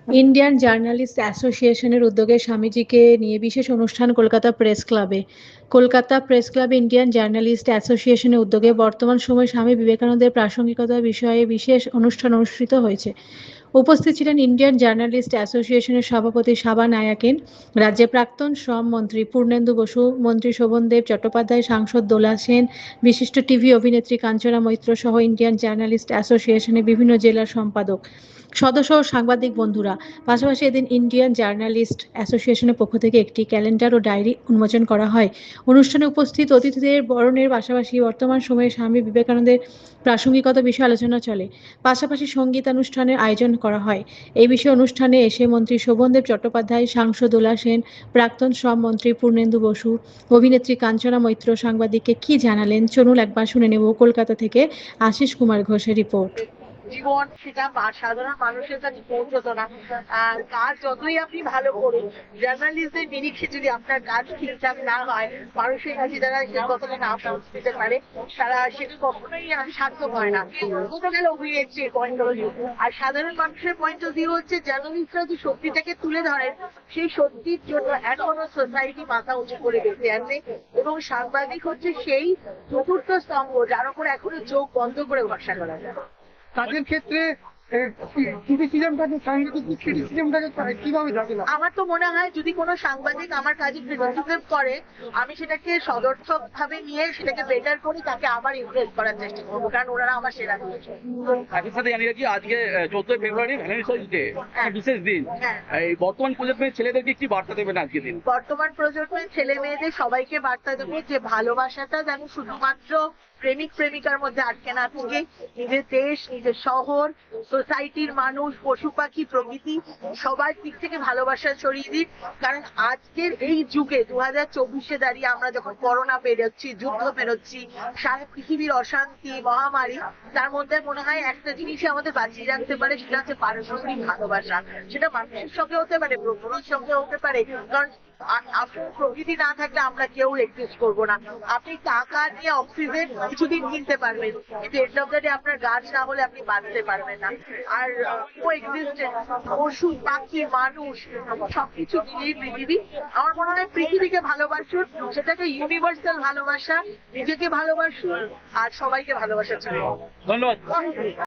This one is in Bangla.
ইন্ডিয়ান জার্নালিস্ট অ্যাসোসিয়েশনের উদ্যোগে স্বামীজিকে নিয়ে বিশেষ অনুষ্ঠান কলকাতা প্রেস ক্লাবে। কলকাতা প্রেস ক্লাবে ইন্ডিয়ান জার্নালিস্ট অ্যাসোসিয়েশনের উদ্যোগে বর্তমান সময়ে স্বামী বিবেকানন্দের প্রাসঙ্গিকতা বিষয়ে বিশেষ অনুষ্ঠান অনুষ্ঠিত হয়েছে। উপস্থিত ছিলেন ইন্ডিয়ান জার্নালিস্ট অ্যাসোসিয়েশনের সভাপতি সাবা নায়াকেন, রাজ্যের প্রাক্তন শ্রম মন্ত্রী পূর্ণেন্দু বসু, মন্ত্রী শোভনদেব চট্টোপাধ্যায়, সাংসদ দোলা সেন, বিশিষ্ট টিভি অভিনেত্রী কাঞ্চনা মৈত্র সহ ইন্ডিয়ান জার্নালিস্ট অ্যাসোসিয়েশনের বিভিন্ন জেলার সম্পাদক, সদস্য ও সাংবাদিক বন্ধুরা। পাশাপাশি এদিন ইন্ডিয়ান জার্নালিস্ট অ্যাসোসিয়েশনের পক্ষ থেকে একটি ক্যালেন্ডার ও ডায়েরি উন্মোচন করা হয়। অনুষ্ঠানে উপস্থিত অতিথিদের বরণের পাশাপাশি বর্তমান সময়ে স্বামী বিবেকানন্দের প্রাসঙ্গিকতা বিষয়ে আলোচনা চলে। পাশাপাশি সঙ্গীতানুষ্ঠানের আয়োজন করা হয়। এই বিষয়ে অনুষ্ঠানে এসে মন্ত্রী শোভনদেব চট্টোপাধ্যায়, সাংসদ দোলা সেন, প্রাক্তন শ্রম মন্ত্রী পূর্ণেন্দু বসু, অভিনেত্রী কাঞ্চনা মৈত্র সাংবাদিককে কি জানালেন চলুন একবার শুনে নেব। কলকাতা থেকে আশিস কুমার ঘোষের রিপোর্ট। জীবন সেটা সাধারণ মানুষের কাছে পৌঁছতো না। কাজ যতই আপনি ভালো করুন, জার্নালিস্টদের নিরিখে যদি আপনার কাজ ঠিকঠাক না হয়, মানুষের কাছে যারা সে কথাটা না পৌঁছতে পারে, তারা সেটা কখনোই সার্থক হয় না। কোথাও গেল অভিনেত্রীর পয়েন্ট অফ ভিউ, আর সাধারণ মানুষের পয়েন্ট অফ ভিউ হচ্ছে জার্নালিস্টরা যে সত্যিটাকে তুলে ধরেন, সেই সত্যির জন্য এখনো সোসাইটি মাথা উঁচু করে বেঁচে আছে, এবং সাংবাদিক হচ্ছে সেই চতুর্থ স্তম্ভ যার উপর এখনো চোখ বন্ধ করে ভরসা করা যায়। তাদের ক্ষেত্রে ক্রিটিসিজমটাকে, সাংবাদিক ক্রিটিসিজমটাকে কিভাবে দেখেন? আমার তো মনে হয় যদি কোনো সাংবাদিক আমার কাজে ক্রিটিসিজম করে, আমি সেটাকে সদর্থক ভাবে নিয়ে সেটাকে বেটার করি, তাকে আবার ইমপ্রেস করার চেষ্টা করবো, কারণ ওনারা আমার সেরা দিয়েছে। একই সাথে জানি রাখি আজকে 14 ফেব্রুয়ারি ভ্যালেন্টাইন্স ডে, বিশেষ দিন। হ্যাঁ। এই বর্তমান প্রজন্মের ছেলেদেরকে কি বার্তা দেবেন আজকে দিন? বর্তমান প্রজন্মের ছেলে মেয়েদের সবাইকে বার্তা দেবো যে ভালোবাসাটা যেন শুধুমাত্র প্রেমিক প্রেমিকার মধ্যে আটকে না থাকে, নিজের দেশ, নিজের শহর, সোসাইটির মানুষ, পশু পাখি, প্রকৃতি সবার দিক থেকে ভালোবাসা ছড়িয়ে দিন। কারণ আজকের এই যুগে 2024-এ দাঁড়িয়ে আমরা যখন করোনা পেরোচ্ছি, যুদ্ধ পেরোচ্ছি, সারা পৃথিবীর অশান্তি, মহামারী, তার মধ্যে মনে হয় একটা জিনিসই আমাদের বাঁচিয়ে রাখতে পারে, সেটা হচ্ছে পারস্পরিক ভালোবাসা। সেটা মানুষের সঙ্গে হতে পারে, প্রকৃতির সঙ্গে হতে পারে, কারণ প্রকৃতি না থাকলে আমরা কেউ এক্সিস্ট করবো না। আপনি টাকা নিয়ে অক্সিজেন কিছুদিন কিনতে পারবেন, কিন্তু এন্ড অফ দ্য ডে আপনার গাছ না হলে আপনি বাঁচতে পারবেন না। আর পশু পাখি মানুষ সবকিছু মিলিয়ে পৃথিবী। আমার মনে হয় পৃথিবীকে ভালোবাসুন, সেটাকে ইউনিভার্সাল ভালোবাসা, নিজেকে ভালোবাসুন, আর সবাইকে ভালোবাসা চাই। ধন্যবাদ।